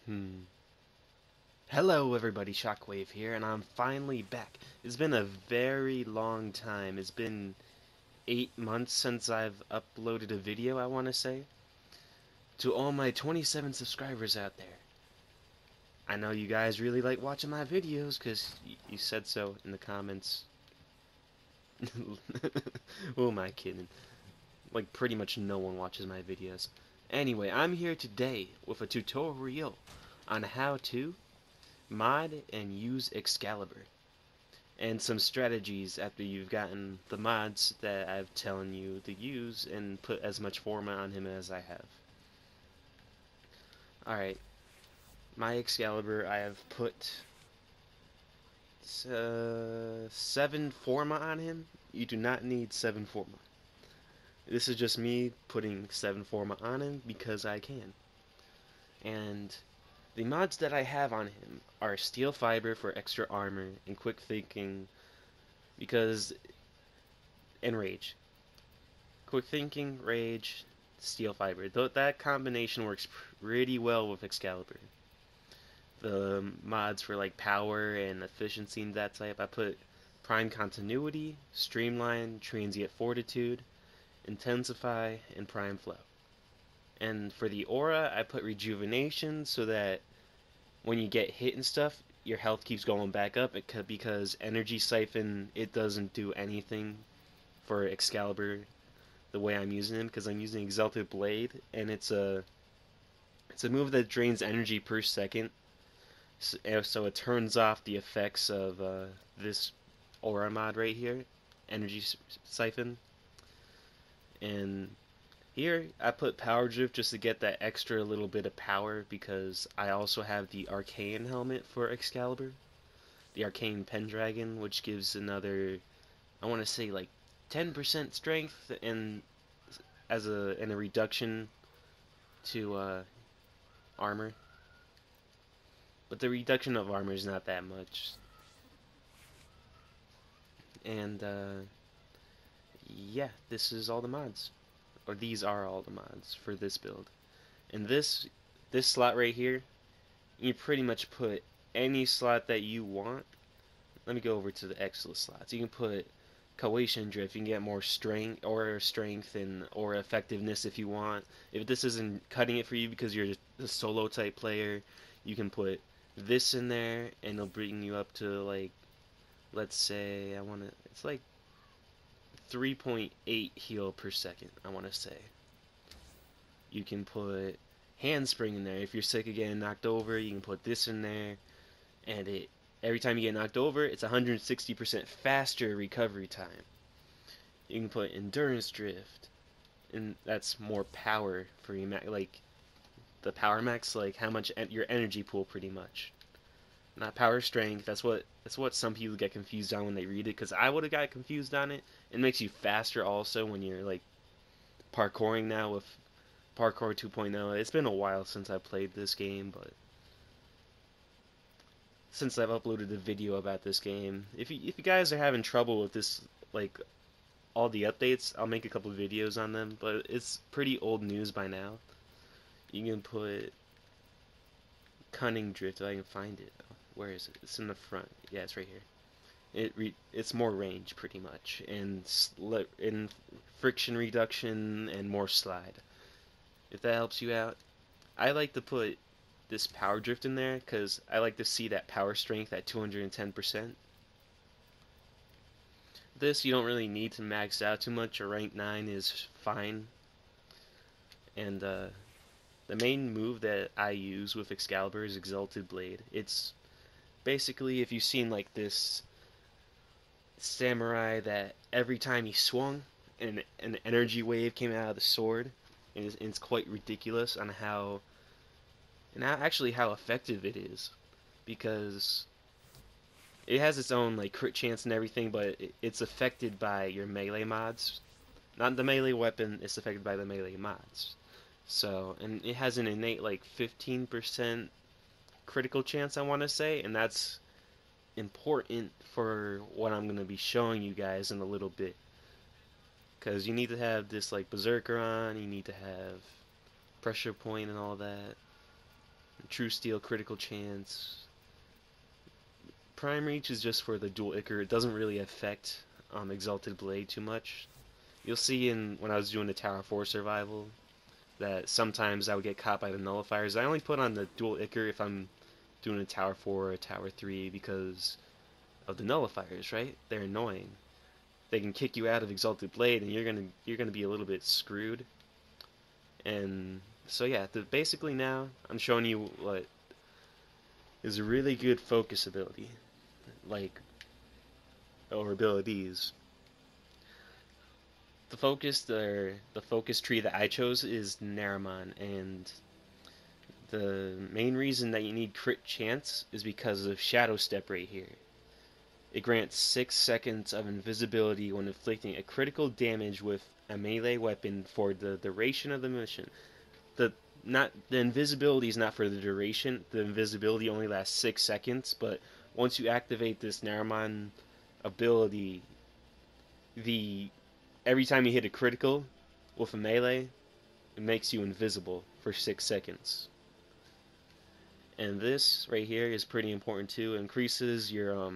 Hmm. Hello everybody, Shockwave here, and I'm finally back. It's been a very long time. It's been 8 months since I've uploaded a video, I want to say. To all my 27 subscribers out there. I know you guys really like watching my videos, because you said so in the comments. Who am I kidding? Like, pretty much no one watches my videos. Anyway, I'm here today with a tutorial on how to mod and use Excalibur, and some strategies after you've gotten the mods that I've telling you to use and put as much format on him as I have. Alright, my Excalibur, I have put 7 format on him. You do not need 7 format. This is just me putting 7 format on him because I can. And the mods that I have on him are Steel Fiber for extra armor and Quick Thinking because and Rage. Quick Thinking, Rage, Steel Fiber. That combination works pretty well with Excalibur. The mods for like power and efficiency and that type, I put Prime Continuity, Streamline, Transient Fortitude, Intensify, and Prime Flow. And for the aura, I put Rejuvenation so that when you get hit and stuff, your health keeps going back up because Energy Siphon, it doesn't do anything for Excalibur the way I'm using him, because I'm using Exalted Blade, and it's a move that drains energy per second, so it turns off the effects of this aura mod right here, Energy Siphon. And here I put Power Drift just to get that extra little bit of power, because I also have the Arcane helmet for Excalibur, the Arcane Pendragon, which gives another, I want to say like 10% strength and a reduction to armor. But the reduction of armor is not that much. And yeah, this is all the mods, or these are all the mods for this build. And this slot right here, you pretty much put any slot that you want. Let me go over to the excellent slots. You can put Cohesion Drift. You can get more strength and or effectiveness if you want. If this isn't cutting it for you because you're a solo type player, you can put this in there and it'll bring you up to, like, let's say it's like 3.8 heal per second, I want to say. You can put Handspring in there. If you're sick of getting knocked over, you can put this in there, and every time you get knocked over, it's 160% faster recovery time. You can put Endurance Drift, and that's more power for you, like the power max, like how much your energy pool, pretty much. Not power strength. That's what some people get confused on when they read it, because I would have got confused on it. It makes you faster also when you're like parkouring now with Parkour 2.0. It's been a while since I played this game, but since I've uploaded a video about this game, if you guys are having trouble with this, like all the updates, I'll make a couple of videos on them, but it's pretty old news by now. You can put Cunning Drift, if I can find it. Where is it? It's in the front. Yeah, it's right here. It's more range, pretty much, and friction reduction and more slide. If that helps you out, I like to put this Power Drift in there because I like to see that power strength at 210%. This you don't really need to max out too much. A rank 9 is fine. And the main move that I use with Excalibur is Exalted Blade. It's basically, if you've seen like this samurai that every time he swung, an energy wave came out of the sword, and it's quite ridiculous on how actually how effective it is, because it has its own like crit chance and everything, but it's affected by your melee mods. Not the melee weapon, it's affected by the melee mods. So, and it has an innate like 15% critical chance, I want to say, and that's important for what I'm going to be showing you guys in a little bit. Because you need to have this like Berserker on, you need to have pressure point and all that. True Steel, critical chance. Prime Reach is just for the dual Ichor. It doesn't really affect Exalted Blade too much. You'll see when I was doing the Tower 4 survival that sometimes I would get caught by the nullifiers. I only put on the dual Ichor if I'm doing a Tower 4 or a Tower 3 because of the nullifiers, right? They're annoying. They can kick you out of Exalted Blade and you're gonna be a little bit screwed. And so yeah, basically now I'm showing you what is a really good focus ability, like, or abilities. The focus tree that I chose is Naramon, and the main reason that you need crit chance is because of Shadow Step right here. It grants 6 seconds of invisibility when inflicting a critical damage with a melee weapon for the duration of the mission. The invisibility is not for the duration. The invisibility only lasts 6 seconds, but once you activate this Naramon ability, every time you hit a critical with a melee, it makes you invisible for 6 seconds. And this right here is pretty important too. It increases your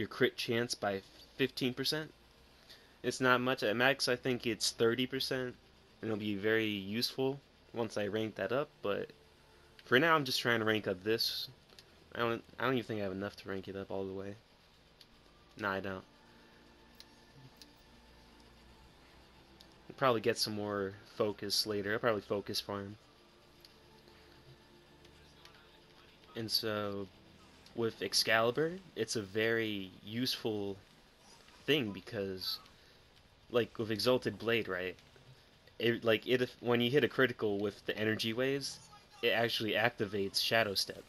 crit chance by 15%. It's not much. At max, I think it's 30%, and it'll be very useful once I rank that up. But for now, I'm just trying to rank up this. I don't even think I have enough to rank it up all the way. No, I don't. I'll probably get some more focus later. I'll probably focus farm. And so, with Excalibur, it's a very useful thing because, like with Exalted Blade, right? When you hit a critical with the energy waves, it actually activates Shadow Step.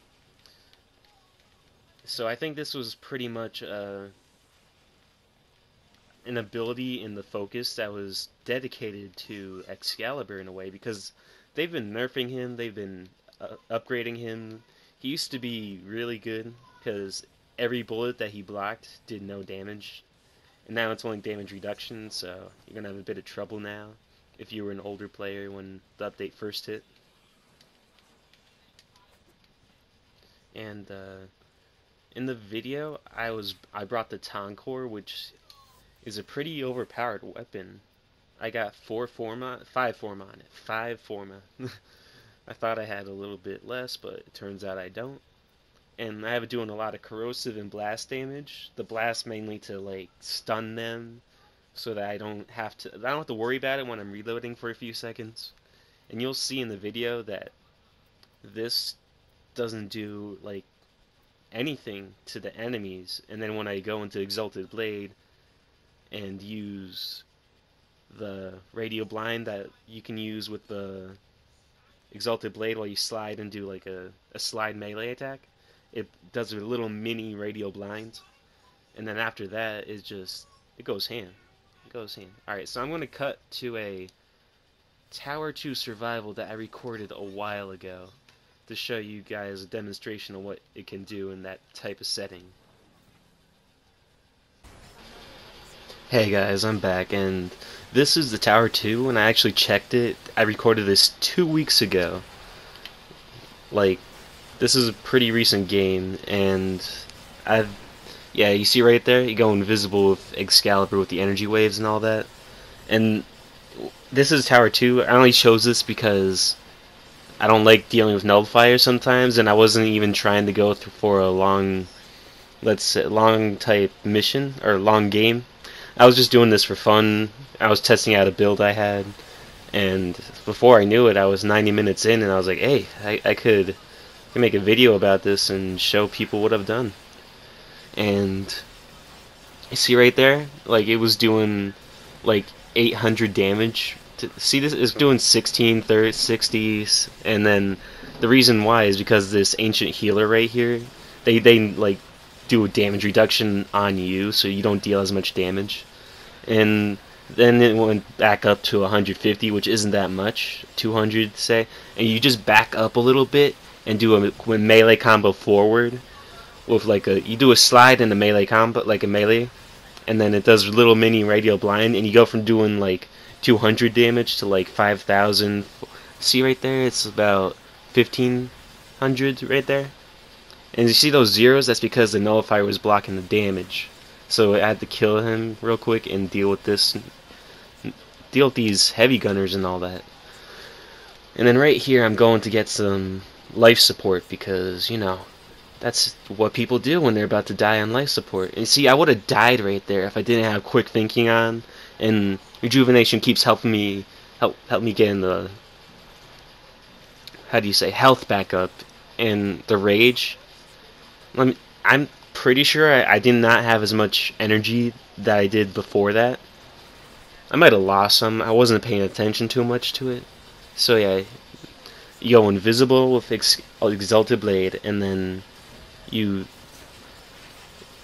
So I think this was pretty much an ability in the focus that was dedicated to Excalibur in a way, because they've been nerfing him, they've been upgrading him. He used to be really good because every bullet that he blocked did no damage, and now it's only damage reduction, so you're gonna have a bit of trouble now if you were an older player when the update first hit. And in the video, I brought the Tonkor, which is a pretty overpowered weapon. I got 5 forma on it. 5 forma. I thought I had a little bit less, but it turns out I don't. And I have it doing a lot of corrosive and blast damage. The blast mainly to like stun them, so that I don't have to worry about it when I'm reloading for a few seconds. And you'll see in the video that this doesn't do like anything to the enemies. And then when I go into Exalted Blade and use the radio blind that you can use with the Exalted Blade while you slide and do like a slide melee attack, it does a little mini radio blind, and then after that it goes ham. It goes ham. Alright, so I'm going to cut to a Tower 2 survival that I recorded a while ago to show you guys a demonstration of what it can do in that type of setting. Hey guys, I'm back, and this is the Tower 2, and I actually checked it. I recorded this 2 weeks ago. Like, this is a pretty recent game, and yeah, you see right there, you go invisible with Excalibur with the energy waves and all that. And this is Tower 2. I only chose this because I don't like dealing with nullifiers sometimes, and I wasn't even trying to go for a long type mission, or long game. I was just doing this for fun. I was testing out a build I had, and before I knew it, I was 90 minutes in, and I was like, hey, I could make a video about this and show people what I've done. And you see right there, like, it was doing like 800 damage. See, this is doing 16, 30, 60s, and then the reason why is because this ancient healer right here, they like do a damage reduction on you, so you don't deal as much damage. And then it went back up to 150, which isn't that much, 200 say, and you just back up a little bit and do a melee combo forward with you do a slide and a melee combo, like a melee, and then it does a little mini radial blind, and you go from doing like 200 damage to like 5,000. See right there, it's about 15 700 right there. And you see those zeros? That's because the nullifier was blocking the damage. So I had to kill him real quick and deal with these heavy gunners and all that. And then right here I'm going to get some life support because, you know, that's what people do when they're about to die on life support. And see, I would have died right there if I didn't have quick thinking on, and rejuvenation keeps helping me help me get in the, how do you say, health back up, and the rage. I'm pretty sure I did not have as much energy that I did before that. I might have lost some. I wasn't paying attention too much to it. So yeah, you go invisible with Exalted Blade, and then you,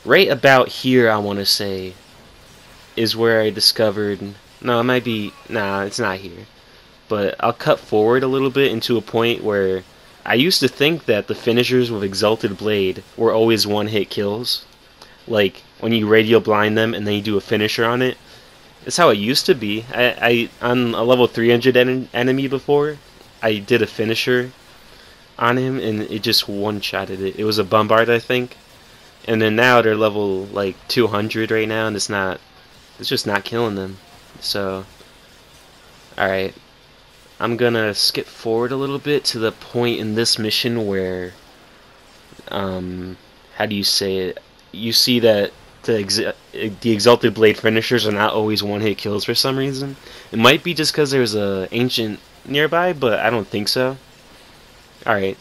right about here, I want to say, is where I discovered, no, it might be, nah, it's not here, but I'll cut forward a little bit into a point where I used to think that the finishers with Exalted Blade were always one-hit kills, like when you radial blind them and then you do a finisher on it. That's how it used to be. I on a level 300 enemy before, I did a finisher on him and it just one-shotted it. It was a bombard, I think. And then now they're level like 200 right now, and it's just not killing them. So, alright. I'm gonna skip forward a little bit to the point in this mission where, how do you say it? You see that the Exalted Blade finishers are not always one-hit kills for some reason. It might be just because there's a ancient nearby, but I don't think so. Alright.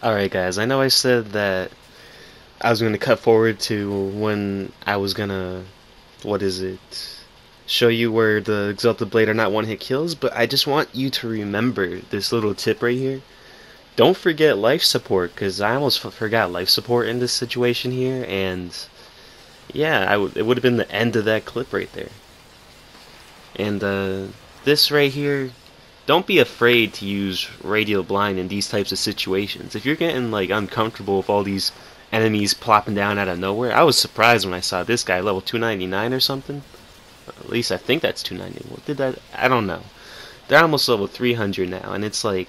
Alright guys, I know I said that I was going to cut forward to when I was going to, what is it, show you where the Exalted Blade are not one-hit kills, but I just want you to remember this little tip right here. Don't forget life support, because I almost forgot life support in this situation here, and yeah, it would have been the end of that clip right there. And this right here, don't be afraid to use radial blind in these types of situations. If you're getting like uncomfortable with all these enemies plopping down out of nowhere, I was surprised when I saw this guy level 299 or something. At least I think that's 290. What did that? I don't know. They're almost level 300 now, and it's like,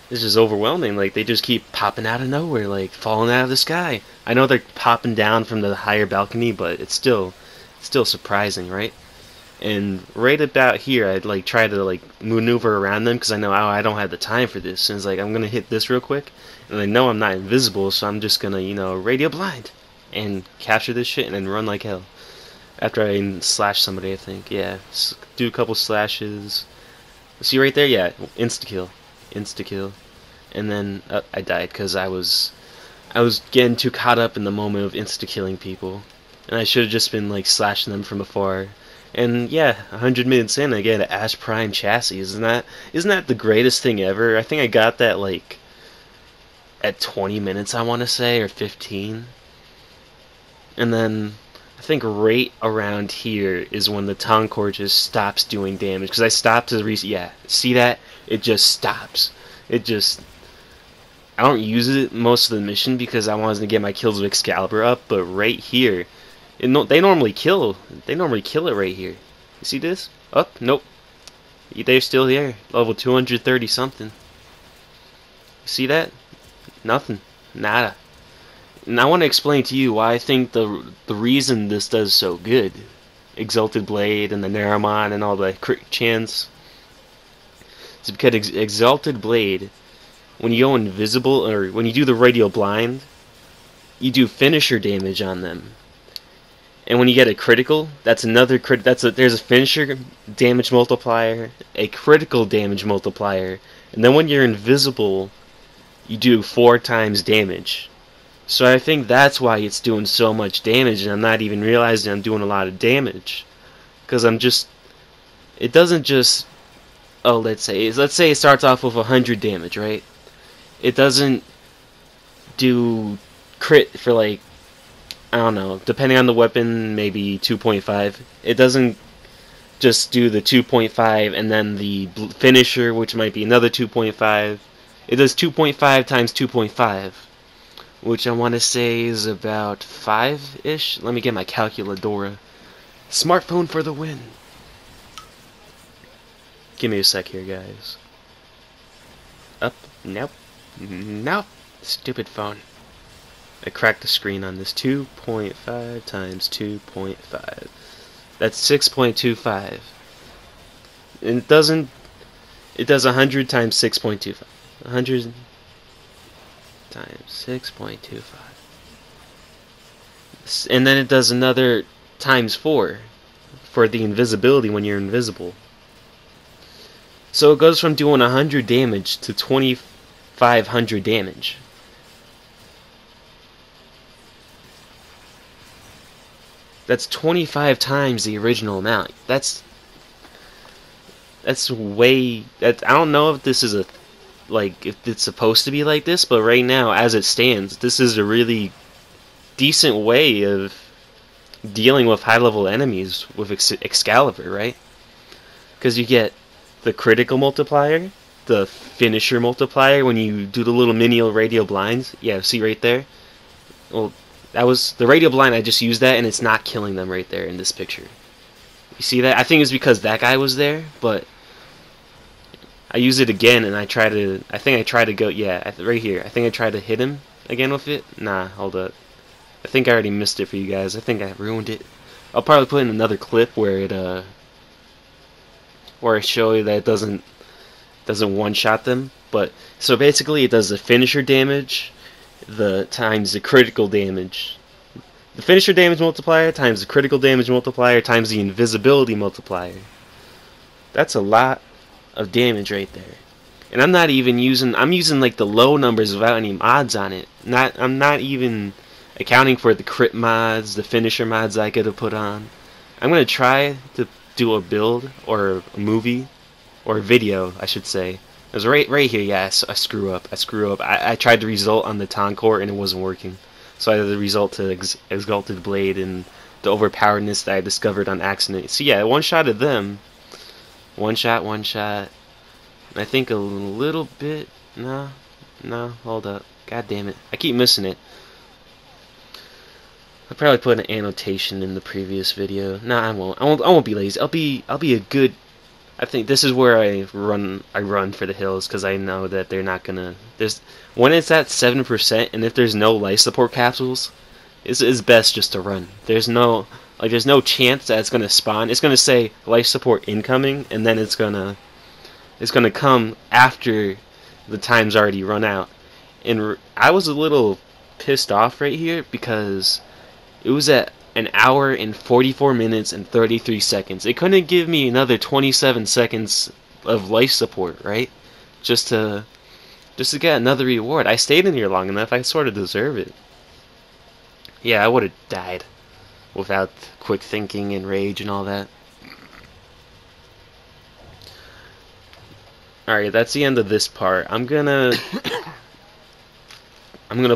it's just overwhelming. Like, they just keep popping out of nowhere, like falling out of the sky. I know they're popping down from the higher balcony, but it's still surprising, right? And right about here, I'd like try to like maneuver around them because I know, oh, I don't have the time for this. And it's like, I'm gonna hit this real quick, and I know I'm not invisible, so I'm just gonna, radio blind and capture this shit and then run like hell. After I slash somebody, I think, yeah, do a couple slashes. See right there, yeah, insta kill, and then I died because I was getting too caught up in the moment of insta killing people, and I should have just been like slashing them from afar. And yeah, 100 minutes in, I get an Ash Prime chassis. Isn't that the greatest thing ever? I think I got that like at 20 minutes, I want to say, or 15. And then I think right around here is when the town core just stops doing damage. Because I stopped to yeah, see that? It just stops. It just... I don't use it most of the mission because I wanted to get my kills with Excalibur up, but right here, they normally kill it right here. You see this? Up? Nope. They're still there. Level 230 something. You see that? Nothing. Nada. And I want to explain to you why I think the reason this does so good, Exalted Blade and the Naramon and all the crit chance, is because Exalted Blade, when you go invisible or when you do the radial blind, you do finisher damage on them. And when you get a critical, that's another there's a finisher damage multiplier, a critical damage multiplier, and then when you're invisible, you do 4 times damage. So I think that's why it's doing so much damage, and I'm not even realizing I'm doing a lot of damage. Because it doesn't just, oh, let's say it starts off with 100 damage, right? It doesn't do crit for like, I don't know, depending on the weapon, maybe 2.5. It doesn't just do the 2.5 and then the finisher, which might be another 2.5. It does 2.5 times 2.5. Which I want to say is about 5-ish. Let me get my calculadora. Smartphone for the win. Give me a sec here, guys. Up. Nope. Nope. Stupid phone. I cracked the screen on this. 2.5 times 2.5. That's 6.25. And it does 100 times 6.25. 100 times 6.25. And then it does another times 4 for the invisibility when you're invisible. So it goes from doing 100 damage to 2,500 damage. That's 25 times the original amount. That's way... I don't know if this is if it's supposed to be like this, but right now, as it stands, this is a really decent way of dealing with high-level enemies with Excalibur, right? Because you get the critical multiplier, the finisher multiplier when you do the little mini radial blinds. Yeah, see right there? Well, that was the radial blind. I just used that, and it's not killing them right there in this picture. You see that? I think it's because that guy was there, but I use it again, and I think I try to go, yeah, right here. I think I tried to hit him again with it. Nah, hold up. I think I already missed it for you guys. I think I ruined it. I'll probably put in another clip where I show you that it doesn't one-shot them. But so basically, it does the finisher damage, times the critical damage. The finisher damage multiplier times the critical damage multiplier times the invisibility multiplier. That's a lot of damage right there. And I'm using like the low numbers without any mods on it. I'm not even accounting for the crit mods, the finisher mods I could have put on. I'm gonna try to do a build or a movie or a video, I should say. It was right here. Yeah, I screw up. I tried to result on the Toncore and it wasn't working. So I had the result to Exalted Blade and the overpoweredness that I discovered on accident. So yeah, one-shotted them. One shot. I think a little bit. No, hold up. God damn it. I keep missing it. I'll probably put an annotation in the previous video. No, I won't. I won't be lazy. I'll be a good. I think this is where I run for the hills because I know that they're not gonna. There's when it's at 7%, and if there's no life support capsules, it's best just to run. There's no chance that it's gonna spawn. It's gonna say life support incoming, and then it's gonna come after the time's already run out. And I was a little pissed off right here because it was at an hour and 44 minutes and 33 seconds. It couldn't give me another 27 seconds of life support, right? Just to get another reward. I stayed in here long enough. I sort of deserve it. Yeah, I would have died without quick thinking and rage and all that. Alright, that's the end of this part. I'm gonna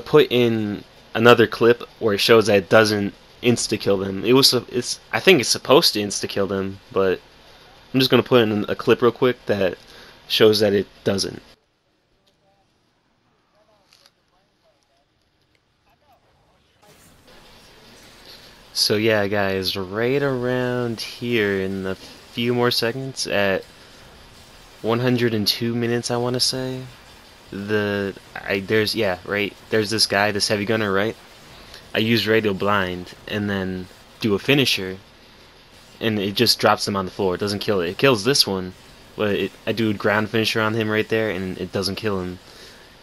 put in another clip where it shows that it doesn't insta kill them. I think it's supposed to insta kill them, but I'm just gonna put in a clip real quick that shows that it doesn't. So yeah, guys, right around here in a few more seconds, at 102 minutes, I want to say, there's this guy, this heavy gunner, right? I use radio blind and then do a finisher, and it just drops him on the floor. It doesn't kill it. It kills this one, but I do a ground finisher on him right there, and it doesn't kill him.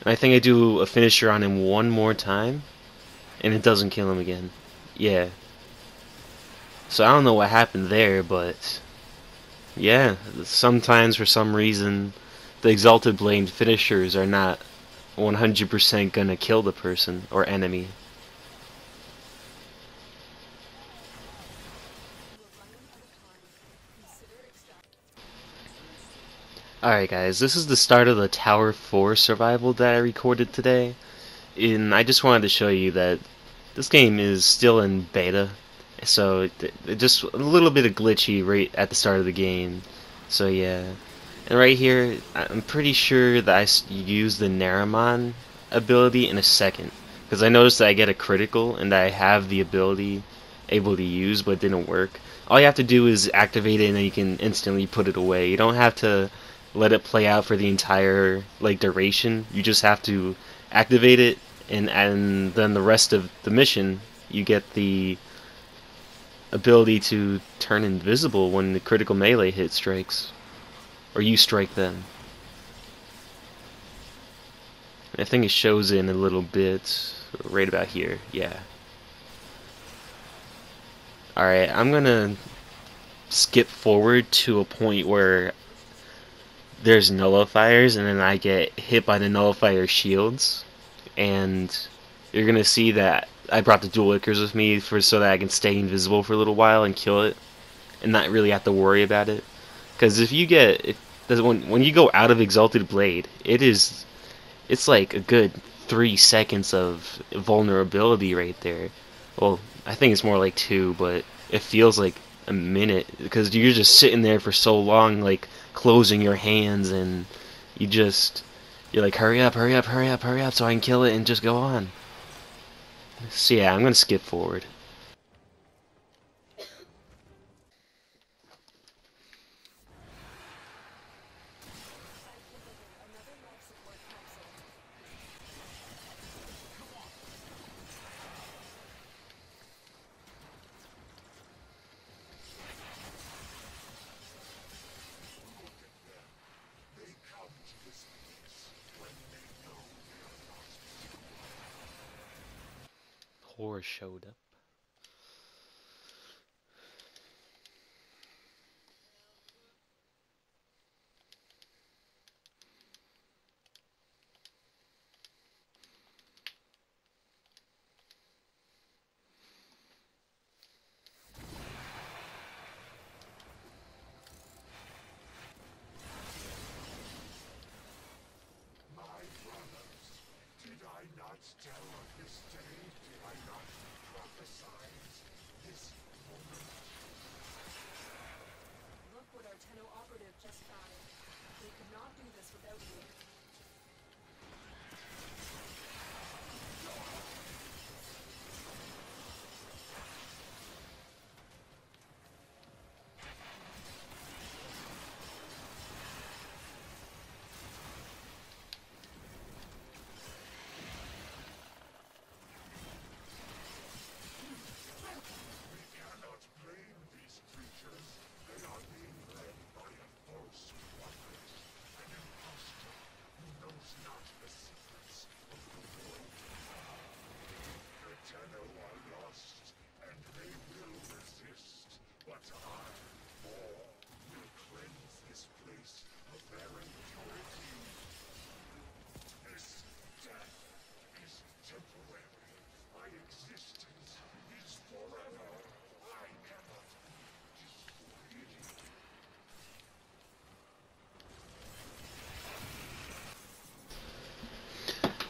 And I think I do a finisher on him one more time, and it doesn't kill him again. Yeah. So I don't know what happened there, but yeah, sometimes for some reason the Exalted Blade finishers are not 100% gonna kill the person or enemy. Alright guys, this is the start of the Tower 4 survival that I recorded today, and I just wanted to show you that this game is still in beta, so it just a little bit of glitchy right at the start of the game. So yeah, and right here, I'm pretty sure that I use the Naramon ability in a second, because I noticed that I get a critical and that I have the ability able to use, but it didn't work. All you have to do is activate it, and then you can instantly put it away. You don't have to let it play out for the entire duration. You just have to activate it, and then the rest of the mission you get the ability to turn invisible when the critical melee hit strikes, or you strike them. I think it shows in a little bit right about here. Yeah. Alright, I'm gonna skip forward to a point where there's nullifiers, and then I get hit by the nullifier shields, and you're gonna see that I brought the dual lickers with me so that I can stay invisible for a little while and kill it, and not really have to worry about it. Because when you go out of Exalted Blade, it's like a good 3 seconds of vulnerability right there. Well, I think it's more like 2, but it feels like a minute because you're just sitting there for so long, like closing your hands, and you're like, hurry up, hurry up, hurry up, hurry up, so I can kill it and just go on. So yeah, I'm gonna skip forward. Horror showed up.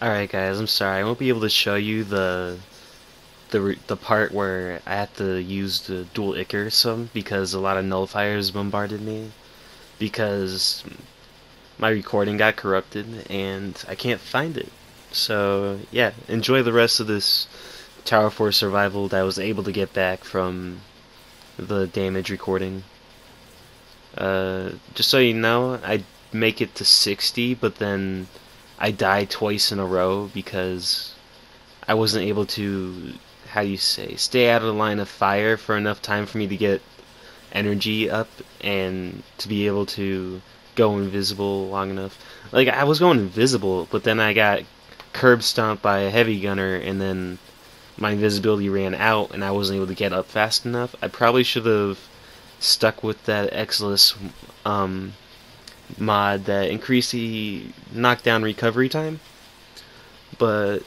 Alright guys, I'm sorry, I won't be able to show you the part where I have to use the dual Icar some because a lot of nullifiers bombarded me because my recording got corrupted and I can't find it. So yeah, enjoy the rest of this Tower Force survival that I was able to get back from the damage recording. Just so you know, I make it to 60, but then I die twice in a row because I wasn't able to, how do you say, stay out of the line of fire for enough time for me to get energy up and to be able to go invisible long enough. Like, I was going invisible, but then I got curb stomped by a heavy gunner, and then my invisibility ran out, and I wasn't able to get up fast enough. I probably should have stuck with that Exilus mod that increased the knockdown recovery time, but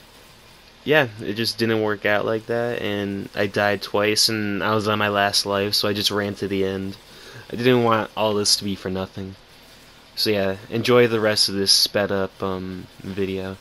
yeah, it just didn't work out like that, and I died twice, and I was on my last life, so I just ran to the end. I didn't want all this to be for nothing. So yeah, enjoy the rest of this sped up video.